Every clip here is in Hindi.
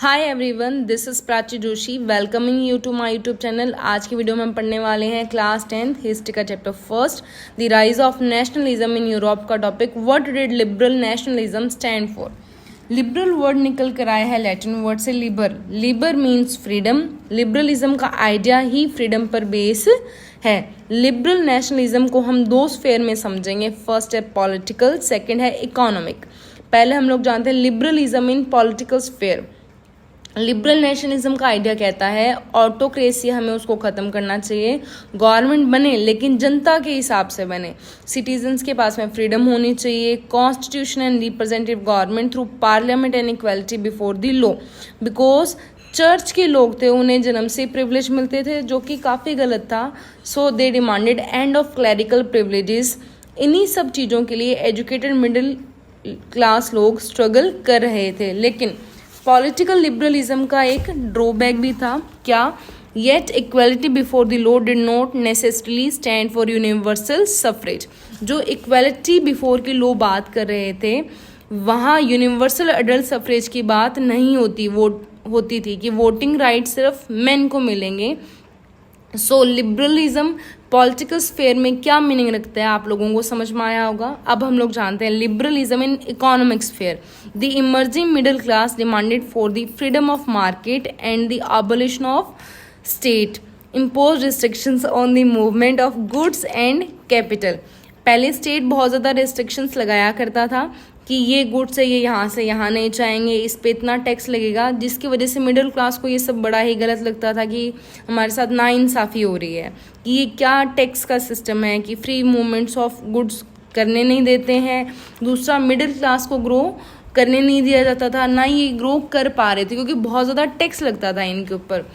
Hi everyone, this is Prachi Joshi welcoming you to my YouTube channel. आज की वीडियो में हम पढ़ने वाले हैं क्लास 10th हिस्ट्री का chapter first, the rise of nationalism in Europe का topic what did liberal nationalism stand for. Liberal word निकल कर आया है लैटिन वर्ड से liber. Liber means freedom. Liberalism का आइडिया ही फ्रीडम पर बेस है। लिबरल नेशनलिज्म को हम दो स्फेयर में समझेंगे। फर्स्ट है पॉलिटिकल, सेकेंड है इकोनॉमिक। पहले हम लोग जानते हैं लिबरलिज्म इन पॉलिटिकल स्फेयर। लिबरल नेशनलिज्म का आइडिया कहता है ऑटोक्रेसी हमें उसको ख़त्म करना चाहिए। गवर्नमेंट बने लेकिन जनता के हिसाब से बने। सिटीजन्स के पास में फ्रीडम होनी चाहिए। Constitution and representative government through parliament and equality before the law. Because church के लोग थे, उन्हें जन्म से प्रिविलेज मिलते थे जो कि काफ़ी गलत था। So they demanded end of clerical privileges. इन्हीं सब चीज़ों के लिए एजुकेटेड मिडिल क्लास लोग स्ट्रगल कर रहे थे। लेकिन पॉलिटिकल लिबरलिज्म का एक ड्रॉबैक भी था। क्या? Yet equality before the law did not necessarily stand for universal suffrage. जो इक्वालिटी बिफोर की लॉ बात कर रहे थे वहाँ यूनिवर्सल अडल्ट सफरेज की बात नहीं होती थी कि वोटिंग राइट सिर्फ मेन को मिलेंगे। सो लिबरलिज्म पॉलिटिकल स्फेयर में क्या मीनिंग रखता है आप लोगों को समझ में आया होगा। अब हम लोग जानते हैं liberalism in economic sphere. The emerging middle class demanded for the freedom of market and the abolition of state imposed restrictions on the movement of goods and capital. पहले स्टेट बहुत ज़्यादा रिस्ट्रिक्शंस लगाया करता था कि ये गुड्स है, ये यहाँ से यहाँ नहीं जाएंगे, इस पे इतना टैक्स लगेगा, जिसकी वजह से मिडिल क्लास को ये सब बड़ा ही गलत लगता था कि हमारे साथ नाइंसाफ़ी हो रही है कि ये क्या टैक्स का सिस्टम है कि फ्री मूवमेंट्स ऑफ गुड्स करने नहीं देते हैं। दूसरा, मिडिल क्लास को ग्रो करने नहीं दिया जाता था, ना ये ग्रो कर पा रहे थे क्योंकि बहुत ज़्यादा टैक्स लगता था इनके ऊपर।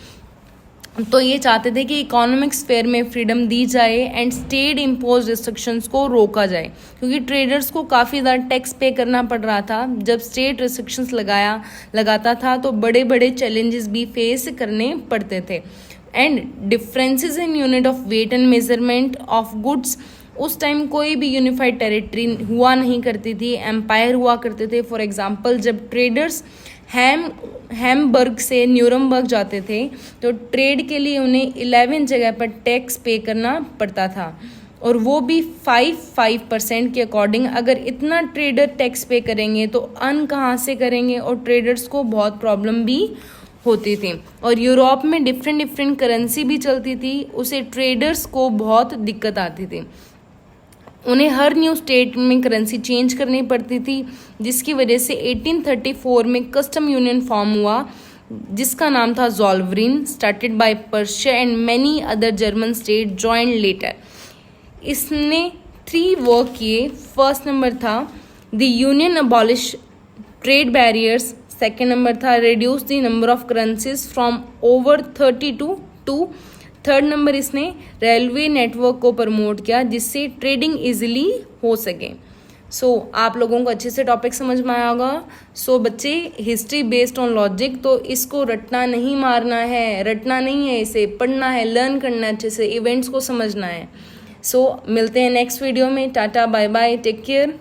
तो ये चाहते थे कि इकोनॉमिक स्फेयर में फ्रीडम दी जाए एंड स्टेट इम्पोज रिस्ट्रिक्शंस को रोका जाए क्योंकि ट्रेडर्स को काफ़ी ज़्यादा टैक्स पे करना पड़ रहा था। जब स्टेट रिस्ट्रिक्शंस लगाता था तो बड़े बड़े चैलेंजेस भी फेस करने पड़ते थे। And differences in unit of weight and measurement of goods. उस टाइम कोई भी यूनिफाइड टेरिटरी हुआ नहीं करती थी, एम्पायर हुआ करते थे। फॉर एग्जांपल, जब ट्रेडर्स हैमबर्ग से न्यूरमबर्ग जाते थे तो ट्रेड के लिए उन्हें 11 जगह पर टैक्स पे करना पड़ता था और वो भी 5% के अकॉर्डिंग। अगर इतना ट्रेडर टैक्स पे करेंगे तो अर्न कहाँ से करेंगे और ट्रेडर्स को बहुत प्रॉब्लम भी होती थी। और यूरोप में डिफरेंट करेंसी भी चलती थी, उसे ट्रेडर्स को बहुत दिक्कत आती थी। उन्हें हर न्यू स्टेट में करेंसी चेंज करनी पड़ती थी, जिसकी वजह से 1834 में कस्टम यूनियन फॉर्म हुआ जिसका नाम था Zollverein, started by Prussia and many other German state joined later. इसने 3 वर्क किए। फर्स्ट नंबर था the union abolish trade barriers. Second number था reduce the number of currencies from over 30 to 2। Third number, इसने रेलवे नेटवर्क को प्रमोट किया जिससे ट्रेडिंग इजीली हो सके। आप लोगों को अच्छे से टॉपिक समझ में आया होगा। बच्चे, हिस्ट्री बेस्ड ऑन लॉजिक, तो इसको रटना नहीं मारना है, रटना नहीं है, इसे पढ़ना है, लर्न करना है, अच्छे से इवेंट्स को समझना है। मिलते हैं नेक्स्ट वीडियो में। Tata, bye bye, take care.